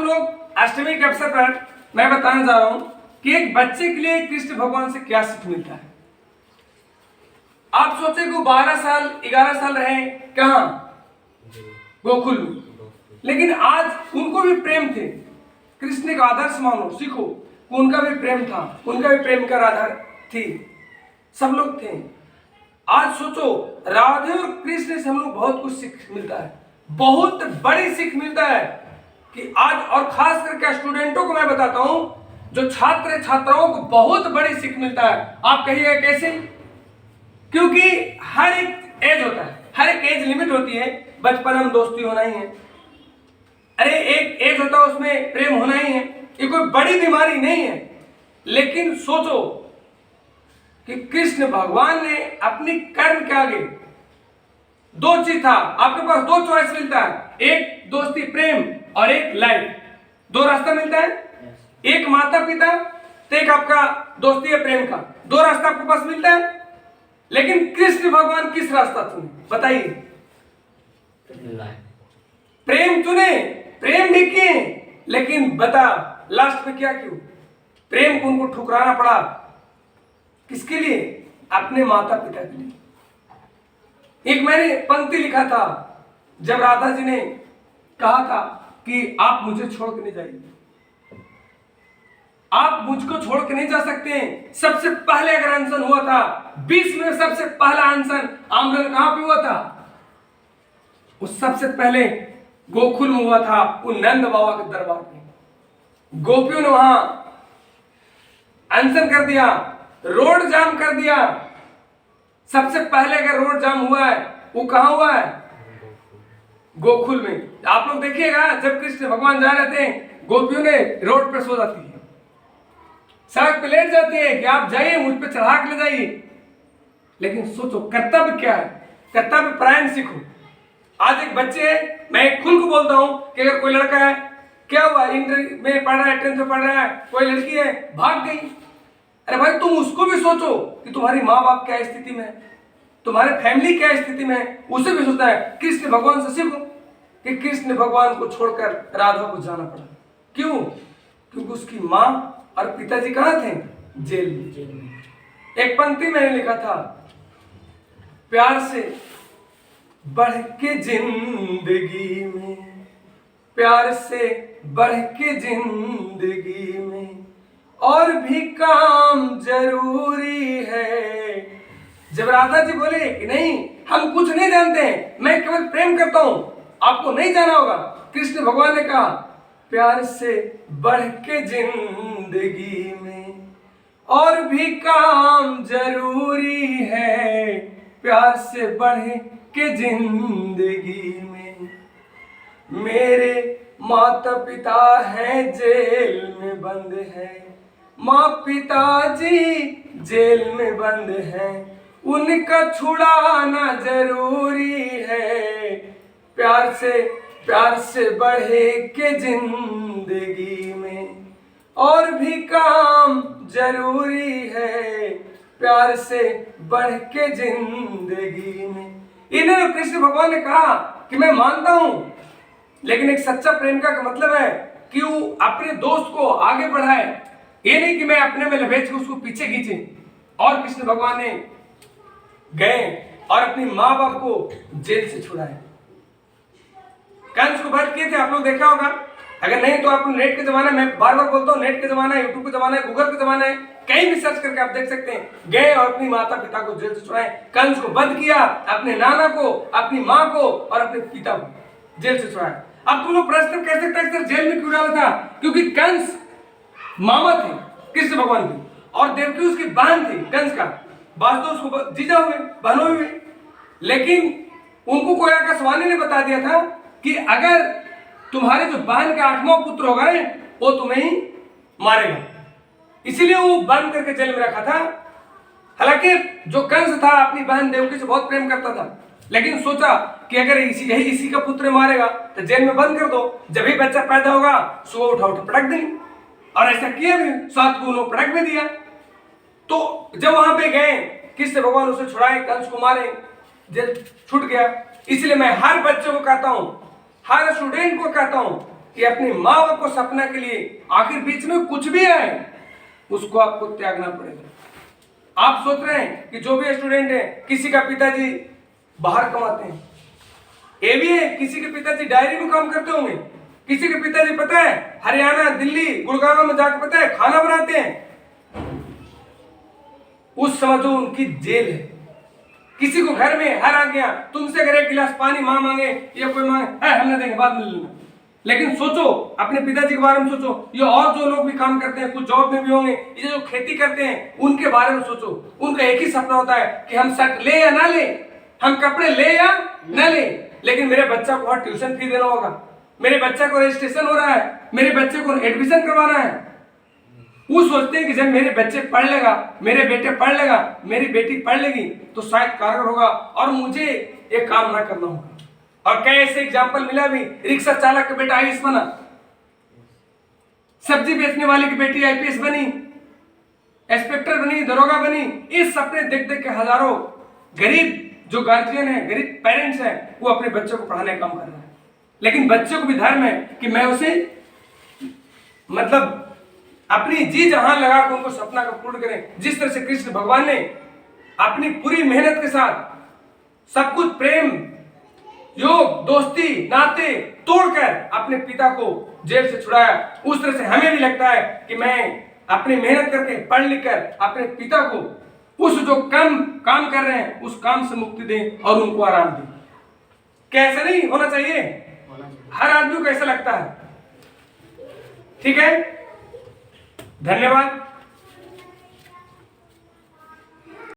हम लोग अष्टमी के अवसर पर मैं बताना जा रहा हूं कि एक बच्चे के लिए कृष्ण भगवान से क्या सीख मिलता है। आप सोचे कि 12 साल 11 साल रहे कहां, गोकुल में, लेकिन आज उनको भी प्रेम थे। कृष्ण का आदर्श मानो, सीखो, उनका भी प्रेम था, उनका भी प्रेम का आधार थी, सब लोग थे। आज सोचो राधे और कृष्ण से हम लोग बहुत कुछ सीख मिलता है, बहुत बड़ी सीख मिलता है कि आज, और खास करके स्टूडेंटों को मैं बताता हूं, जो छात्र छात्राओं को बहुत बड़ी सीख मिलता है। आप कहिएगा कैसे? क्योंकि हर एक एज होता है, हर एक एज लिमिट होती है। बचपन में दोस्ती होना ही है, अरे एक एज होता है उसमें प्रेम होना ही है, ये कोई बड़ी बीमारी नहीं है। लेकिन सोचो कि कृष्ण भगवान ने अपनी कर्म के आगे दो चीज था, आपके पास दो चॉइस मिलता है, एक दोस्ती प्रेम और एक लाइफ, दो रास्ता मिलता है। एक माता पिता तो एक आपका दोस्ती है प्रेम का, दो रास्ता आपके पास मिलता है। लेकिन कृष्ण भगवान किस रास्ता चुने बताइए? प्रेम चुने, प्रेम भी किए, लेकिन बता लास्ट में क्या क्यों? प्रेम को उनको ठुकराना पड़ा, किसके लिए? अपने माता पिता के लिए। एक मैंने पंक्ति लिखा था, जब राधा जी ने कहा था कि आप मुझे छोड़ के नहीं जाइए, आप मुझको छोड़ के नहीं जा सकते। सबसे पहले अगर अनशन हुआ था, विश्व में सबसे पहला अनशन आमरण कहां पे हुआ था? उस सबसे पहले गोकुल में हुआ था, उन नंद बाबा के दरबार में। गोपियों ने वहां अनशन कर दिया, रोड जाम कर दिया। सबसे पहले अगर रोड जाम हुआ है वो कहां हुआ है? गोकुल में। आप लोग देखिएगा, जब कृष्ण भगवान जा रहे थे, गोपियों ने रोड पर सो जाती है, सड़क पे लेट जाती है कि आप जाइए मुझ पे चढ़ा के ले जाइए। लेकिन सोचो कर्तव्य क्या है, कर्तव्य परायण सीखो। आज एक बच्चे है, मैं खुल को बोलता हूं कि अगर कोई लड़का है, क्या हुआ, इंटर में पढ़ रहा है, 10th में पढ़ रहा है, कोई लड़की है भाग गई, अरे भाई तुम उसको भी सोचो कि तुम्हारी माँ बाप क्या स्थिति में है, तुम्हारे फैमिली क्या स्थिति में है, उसे भी सोचता है। कृष्ण भगवान से सीखो कि कृष्ण भगवान को छोड़कर राधा को जाना पड़ा, क्यों? क्योंकि उसकी माँ और पिताजी कहां थे? जेल में। एक पंक्ति मैंने लिखा था, प्यार से बढ़ के जिंदगी में, प्यार से बढ़ के जिंदगी में और भी काम जरूरी है। जब राधा जी बोले कि नहीं हम कुछ नहीं जानते हैं, मैं केवल प्रेम करता हूं, आपको नहीं जाना होगा, कृष्ण भगवान ने कहा प्यार से बढ़ के जिंदगी में और भी काम जरूरी है, प्यार से बढ़ के जिंदगी में। मेरे माता पिता हैं जेल में बंद हैं, माँ पिताजी जेल में बंद हैं, उनका छुड़ाना जरूरी है, प्यार से बढ़े के जिंदगी में और भी काम जरूरी है, प्यार से बढ़ के जिंदगी में। इन्हें कृष्ण भगवान ने कहा कि मैं मानता हूं, लेकिन एक सच्चा प्रेम का मतलब है कि वो अपने दोस्त को आगे बढ़ाए, ये नहीं कि मैं अपने में लपेट के उसको पीछे खींचे। और कृष्ण भगवान ने गए और अपनी माँ बाप को जेल से छुड़ाए। कंस को वध किए थे, आप लोग देखा होगा, अगर नहीं तो आप नेट के जमाने में, बार बार बोलता हूँ, नेट के जमाना है, यूट्यूब का जमाना है, गूगल का जमाना है, कहीं भी सर्च करके आप देख सकते हैं। गए और अपनी माता पिता को जेल से छुड़ाए, कंस को वध किया, अपने नाना को, अपनी माँ को और अपने पिता को जेल से छुड़ाया। अब तुम लोग प्रश्न कह सकते हैं सर जेल में क्यों डाला था? क्योंकि कंस मामा थे कृष्ण भगवान की, और देवकी उसकी बहन थी कंस का, वास्तव उसको जीजा हुए, बहनों हुए। लेकिन उनको कोई आकाशवाणी ने बता दिया था कि अगर तुम्हारे जो बहन का 8वां पुत्र होगा वो तुम्हें ही मारेगा, इसीलिए वो बंद करके जेल में रखा था। हालांकि जो कंस था अपनी बहन देवकी से बहुत प्रेम करता था, लेकिन सोचा कि अगर इसी का पुत्र मारेगा तो जेल में बंद कर दो, जब भी बच्चा पैदा होगा सुबह उठा पटक देंगे। और ऐसा किया भी, 7 को उन्होंने पटक भी दिया। तो जब वहां पे गए, कृष्ण भगवान उसे छुड़ाए, कंस को मारे, जेल छूट गया। इसलिए मैं हर बच्चे को कहता हूं, हर स्टूडेंट को कहता हूं कि अपने माँ बाप को सपना के लिए आखिर बीच में कुछ भी आए उसको आपको त्यागना पड़ेगा। आप सोच रहे हैं कि जो भी स्टूडेंट है, किसी का पिताजी बाहर कमाते हैं, ये भी है, किसी के पिताजी डायरी में काम करते होंगे, किसी के पिताजी पता है हरियाणा, दिल्ली, गुड़गांव में जाकर पता है खाना बनाते हैं। उस समझो उनकी जेल है। किसी को घर में हर आ गया, तुमसे अगर एक गिलास पानी मां मांगे या कोई मांगे, है हमने देंगे, बाद में लेना। लेकिन सोचो अपने पिताजी के बारे में सोचो, ये और जो लोग भी काम करते हैं, कुछ जॉब में भी होंगे, ये जो खेती करते हैं, उनके बारे में सोचो। उनका एक ही सपना होता है कि हम शर्ट ले या ना ले, हम कपड़े ले या ना ले, लेकिन मेरे बच्चा को ट्यूशन फी देना होगा, मेरे बच्चा को रजिस्ट्रेशन हो रहा है, मेरे बच्चे को एडमिशन करवाना है। वो सोचते हैं कि जब मेरे बच्चे पढ़ लेगा, मेरे बेटे पढ़ लेगा, मेरी बेटी पढ़ लेगी तो शायद कारगर होगा और मुझे ये काम ना करना होगा। और कई ऐसे एग्जाम्पल मिला भी, रिक्शा चालक का बेटा आईएएस बना, सब्जी बेचने वाले की बेटी आईपीएस बनी, इंस्पेक्टर बनी, दरोगा बनी। इस सपने देख देख के हजारों गरीब जो गार्जियन है, गरीब पेरेंट्स हैं, वो अपने बच्चों को पढ़ाने का काम कर रहे हैं। लेकिन बच्चों को भी धर्म है कि मैं उसे मतलब अपनी जी जहां लगा कर उनको सपना का पूर्ण करें। जिस तरह से कृष्ण भगवान ने अपनी पूरी मेहनत के साथ सब कुछ प्रेम, योग, दोस्ती, नाते तोड़कर अपने पिता को जेल से छुड़ाया, उस तरह से हमें भी लगता है कि मैं अपनी मेहनत करके पढ़ लिख कर अपने पिता को उस जो काम कर रहे हैं उस काम से मुक्ति दें और उनको आराम दें। कैसा नहीं होना चाहिए? हर आदमी को कैसा लगता है? ठीक है, धन्यवाद।